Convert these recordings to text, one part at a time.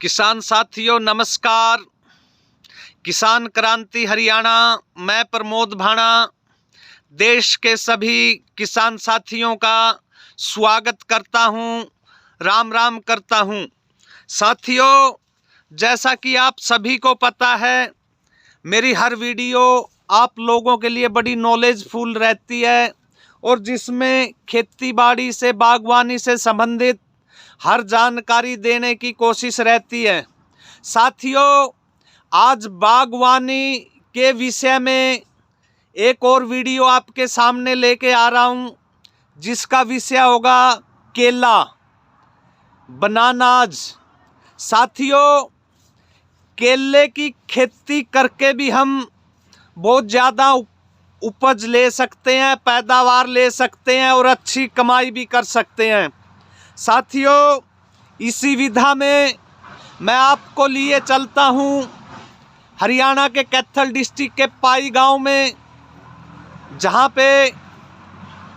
किसान साथियों नमस्कार। किसान क्रांति हरियाणा, मैं प्रमोद भाणा देश के सभी किसान साथियों का स्वागत करता हूं, राम राम करता हूं। साथियों, जैसा कि आप सभी को पता है, मेरी हर वीडियो आप लोगों के लिए बड़ी नॉलेजफुल रहती है और जिसमें खेती बाड़ी से, बागवानी से संबंधित हर जानकारी देने की कोशिश रहती है। साथियों, आज बागवानी के विषय में एक और वीडियो आपके सामने लेके आ रहा हूं, जिसका विषय होगा केला, बनानाज। साथियों, केले की खेती करके भी हम बहुत ज़्यादा उपज ले सकते हैं, पैदावार ले सकते हैं और अच्छी कमाई भी कर सकते हैं। साथियों, इसी विधा में मैं आपको लिए चलता हूं हरियाणा के कैथल डिस्ट्रिक्ट के पाई गांव में, जहां पे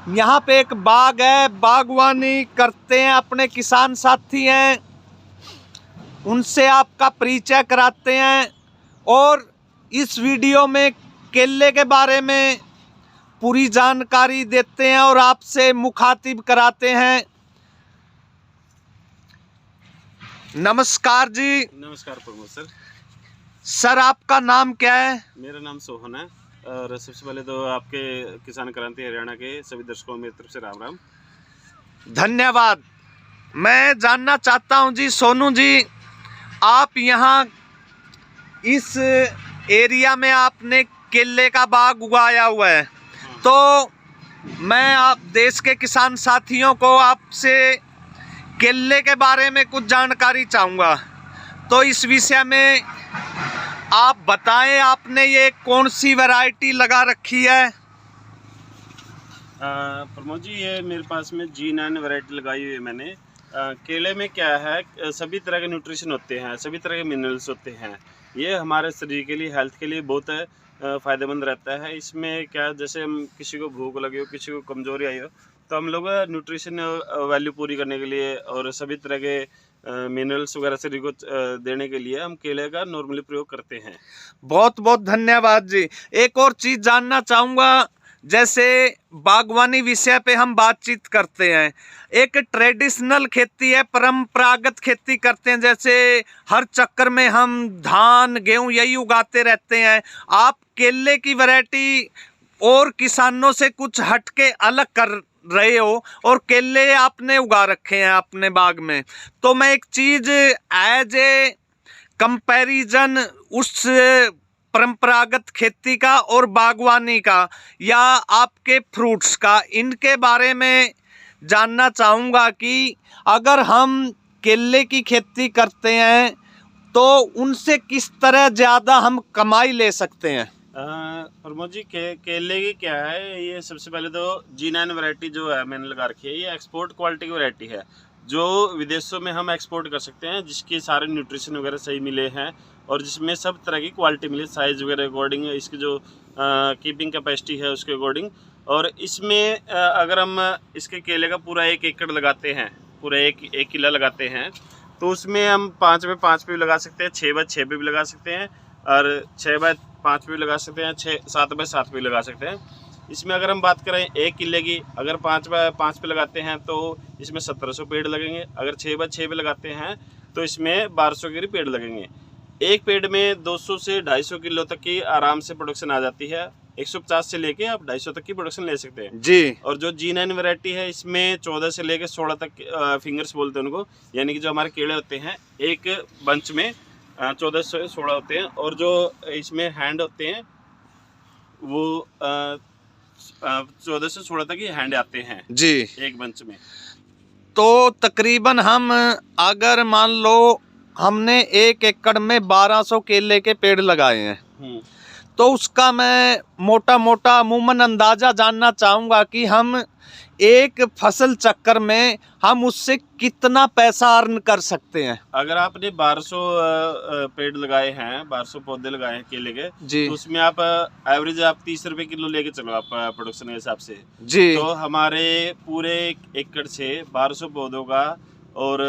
यहाँ पे एक बाग है, बागवानी करते हैं, अपने किसान साथी हैं, उनसे आपका परिचय कराते हैं और इस वीडियो में केले के बारे में पूरी जानकारी देते हैं और आपसे मुखातिब कराते हैं। नमस्कार जी। नमस्कार प्रमोद सर। सर, आपका नाम क्या है? मेरा नाम सोहन है और सबसे पहले तो आपके किसान क्रांति हरियाणा के सभी दर्शकों मेरी तरफ से राम राम। धन्यवाद। मैं जानना चाहता हूं जी, सोनू जी, आप यहाँ इस एरिया में आपने केले का बाग उगाया हुआ है, तो मैं आप देश के किसान साथियों को आपसे केले के बारे में कुछ जानकारी चाहूँगा। तो इस विषय में आप बताएं, आपने ये कौन सी वैरायटी लगा रखी है? प्रमोद जी, ये मेरे पास में G9 वैरायटी लगाई हुई है मैंने। केले में क्या है, सभी तरह के न्यूट्रिशन होते हैं, सभी तरह के मिनरल्स होते हैं। ये हमारे शरीर के लिए, हेल्थ के लिए बहुत फ़ायदेमंद रहता है। इसमें क्या, जैसे हम किसी को भूख लगी हो, किसी को कमज़ोरी आई हो, तो हम लोग न्यूट्रिशन वैल्यू पूरी करने के लिए और सभी तरह के मिनरल्स वगैरह शरीर को देने के लिए हम केले का नॉर्मली प्रयोग करते हैं। बहुत बहुत धन्यवाद जी। एक और चीज़ जानना चाहूँगा, जैसे बागवानी विषय पे हम बातचीत करते हैं, एक ट्रेडिशनल खेती है, परंपरागत खेती करते हैं, जैसे हर चक्कर में हम धान गेहूं यही उगाते रहते हैं। आप केले की वैरायटी और किसानों से कुछ हटके अलग कर रहे हो और केले आपने उगा रखे हैं अपने बाग में। तो मैं एक चीज़ एज ए कंपैरिजन उस परंपरागत खेती का और बागवानी का या आपके फ्रूट्स का, इनके बारे में जानना चाहूँगा कि अगर हम केले की खेती करते हैं तो उनसे किस तरह ज़्यादा हम कमाई ले सकते हैं। प्रमोद जी, केले की क्या है, ये सबसे पहले तो G9 वैरायटी जो है मैंने लगा रखी है, ये एक्सपोर्ट क्वालिटी की वैरायटी है जो विदेशों में हम एक्सपोर्ट कर सकते हैं, जिसके सारे न्यूट्रिशन वगैरह सही मिले हैं और जिसमें सब तरह की क्वालिटी मिली, साइज़ वगैरह अकॉर्डिंग, इसकी जो कीपिंग कैपेसिटी है उसके अकॉर्डिंग। और इसमें अगर हम इसके केले का पूरा 1 एकड़ लगाते हैं, पूरा एक किला लगाते हैं, तो उसमें हम 5 बाय 5 पे भी लगा सकते हैं, 6 बाय 6 पे भी लगा सकते हैं और 6 बाय 5 पे भी लगा सकते हैं, 7 बाय 7 पे भी लगा सकते हैं। इसमें अगर हम बात करें 1 किले की, अगर 5 बाय 5 पे लगाते हैं तो इसमें 1700 पेड़ लगेंगे। अगर 6 बाय 6 पे लगाते हैं तो इसमें 1200 के पेड़ लगेंगे। एक पेड़ में 200 से 250 किलो तक की आराम से प्रोडक्शन आ जाती है। 150 से लेके आप 250 तक की प्रोडक्शन ले सकते हैं जी। और जो G9 वैरायटी है, इसमें 14 से लेके 16 तक फिंगर्स बोलते हैं उनको, यानी कि जो हमारे केले होते हैं एक बंच में 14 से 16 होते हैं और जो इसमें हैंड होते हैं वो 14 से 16 तक ही हैंड आते हैं जी एक बंच में। तो तकरीबन हम अगर मान लो हमने 1 एकड़ में 1200 केले के पेड़ लगाए हैं, तो उसका मैं मोटा मोटा अमूमन अंदाज़ा जानना चाहूँगा कि हम एक फसल चक्कर में हम उससे कितना पैसा अर्न कर सकते हैं। अगर आपने 1200 पेड़ लगाए हैं, 1200 पौधे लगाए हैं केले के जी, तो उसमें आप एवरेज आप 30 रुपए किलो लेके चलो आप प्रोडक्शन के हिसाब से जी। तो हमारे पूरे एकड़ से 1200 पौधों का और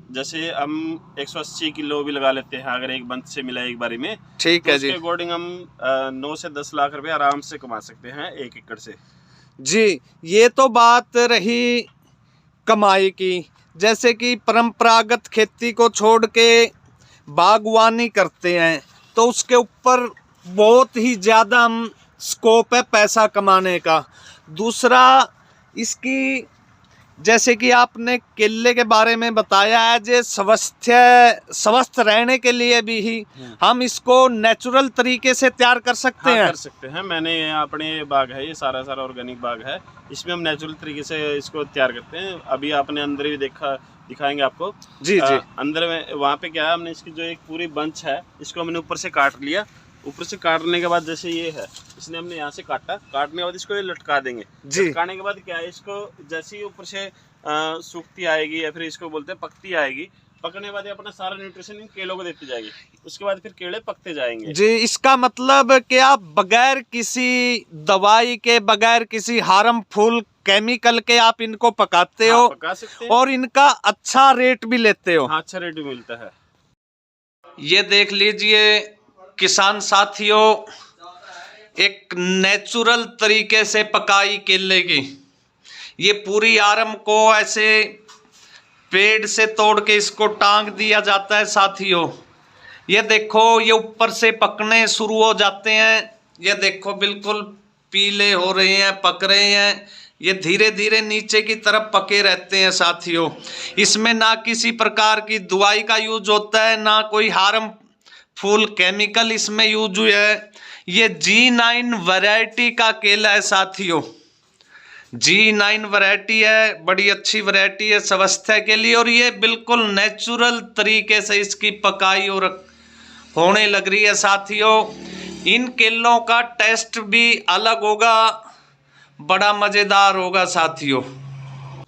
जैसे हम 180 किलो भी लगा लेते हैं अगर एक बंच से मिला एक बारी में, ठीक तो है उसके जी। अकॉर्डिंग हम 9 से 10 लाख रुपए आराम से कमा सकते हैं 1 एकड़ से। जी, ये तो बात रही कमाई की। जैसे कि परंपरागत खेती को छोड़ के बागवानी करते हैं तो उसके ऊपर बहुत ही ज़्यादा स्कोप है पैसा कमाने का। दूसरा, इसकी जैसे कि आपने केले के बारे में बताया है, जो स्वस्थ रहने के लिए भी ही हम इसको नेचुरल तरीके से तैयार कर सकते हाँ, हैं। कर सकते हैं। मैंने यहाँ अपने बाग है, ये सारा ऑर्गेनिक बाग है, इसमें हम नेचुरल तरीके से इसको तैयार करते हैं। अभी आपने अंदर भी दिखाएंगे आपको। जी जी। अंदर में वहाँ पे क्या है, हमने इसकी जो एक पूरी बंच है इसको हमने ऊपर से काट लिया। ऊपर से काटने के बाद जैसे ये है, इसने हमने यहाँ से काटने के बाद इसको ये लटका देंगे। जी। लटकाने के बाद क्या है, इसको जैसे ही ऊपर से सूखती आएगी या फिर इसको बोलते हैं पकती आएगी, पकने के बाद ये अपना सारा न्यूट्रिशन इन केलों को देती जाएगी। उसके बाद फिर केले पकते जाएंगे। जी, इसका मतलब कि आप बगैर किसी दवाई के, बगैर किसी हार्मफुल केमिकल के आप इनको पकाते हो। पका सकते हैं और इनका अच्छा रेट भी लेते हो। हाँ, अच्छा रेट भी मिलता है। ये देख लीजिए किसान साथियों, एक नेचुरल तरीके से पकाई केले की। ये पूरी आरम को ऐसे पेड़ से तोड़ के इसको टांग दिया जाता है साथियों। ये देखो, ये ऊपर से पकने शुरू हो जाते हैं। ये देखो बिल्कुल पीले हो रहे हैं, पक रहे हैं। ये धीरे धीरे नीचे की तरफ पके रहते हैं साथियों। इसमें ना किसी प्रकार की दवाई का यूज होता है, ना कोई हार्मफुल केमिकल इसमें यूज हुआ है। ये G9 वैरायटी का केला है साथियों। G9 वैरायटी है, बड़ी अच्छी वैरायटी है स्वास्थ्य के लिए। और ये बिल्कुल नेचुरल तरीके से इसकी पकाई और होने लग रही है साथियों। इन केलों का टेस्ट भी अलग होगा, बड़ा मज़ेदार होगा साथियों।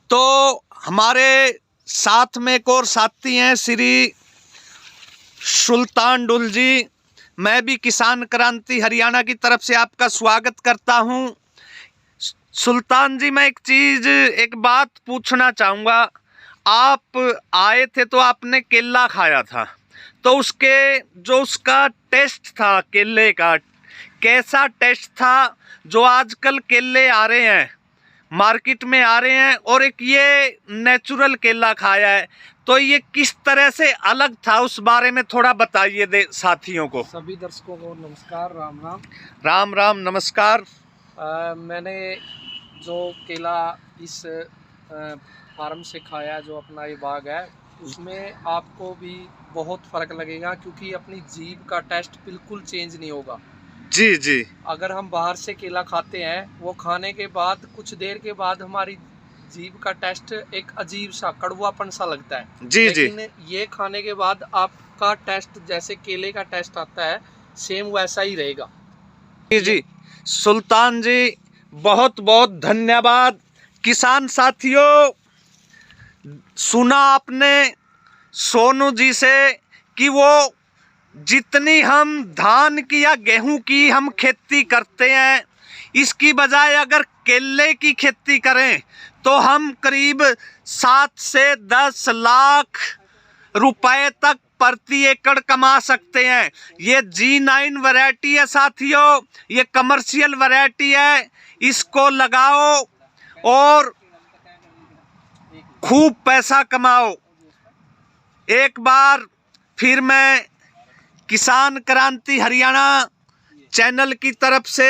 तो हमारे साथ में एक और साथी हैं, श्री सुल्तान डुल जी। मैं भी किसान क्रांति हरियाणा की तरफ से आपका स्वागत करता हूं। सुल्तान जी, मैं एक बात पूछना चाहूँगा। आप आए थे तो आपने केला खाया था, तो उसका टेस्ट था केले का, कैसा टेस्ट था? जो आजकल केले आ रहे हैं, मार्केट में आ रहे हैं, और एक ये नेचुरल केला खाया है, तो ये किस तरह से अलग था, उस बारे में थोड़ा बताइए दे साथियों को। सभी दर्शकों को नमस्कार, राम राम। राम राम, नमस्कार। मैंने जो केला इस फार्म से खाया, जो अपना ये बाग है, उसमें आपको भी बहुत फ़र्क लगेगा, क्योंकि अपनी जीभ का टेस्ट बिल्कुल चेंज नहीं होगा। जी जी। अगर हम बाहर से केला खाते हैं, वो खाने के बाद कुछ देर के बाद हमारी जीभ का टेस्ट एक अजीब सा कड़वापन सा लगता है। जी जी। लेकिन ये खाने के बाद आपका टेस्ट जैसे केले का टेस्ट आता है, सेम वैसा ही रहेगा। जी जी। सुल्तान जी, बहुत बहुत धन्यवाद। किसान साथियों, सुना आपने सोनू जी से कि वो जितनी हम धान की या गेहूं की हम खेती करते हैं, इसकी बजाय अगर केले की खेती करें तो हम करीब 7 से 10 लाख रुपए तक प्रति एकड़ कमा सकते हैं। ये G9 वैरायटी है साथियों, ये कमर्शियल वैरायटी है। इसको लगाओ और खूब पैसा कमाओ। एक बार फिर मैं किसान क्रांति हरियाणा चैनल की तरफ से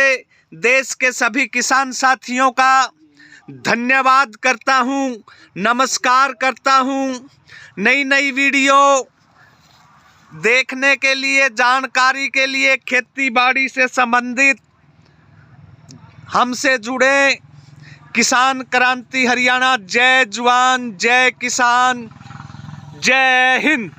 देश के सभी किसान साथियों का धन्यवाद करता हूं, नमस्कार करता हूं। नई नई वीडियो देखने के लिए, जानकारी के लिए, खेती बाड़ी से संबंधित हमसे जुड़े। किसान क्रांति हरियाणा। जय जवान, जय किसान, जय हिंद।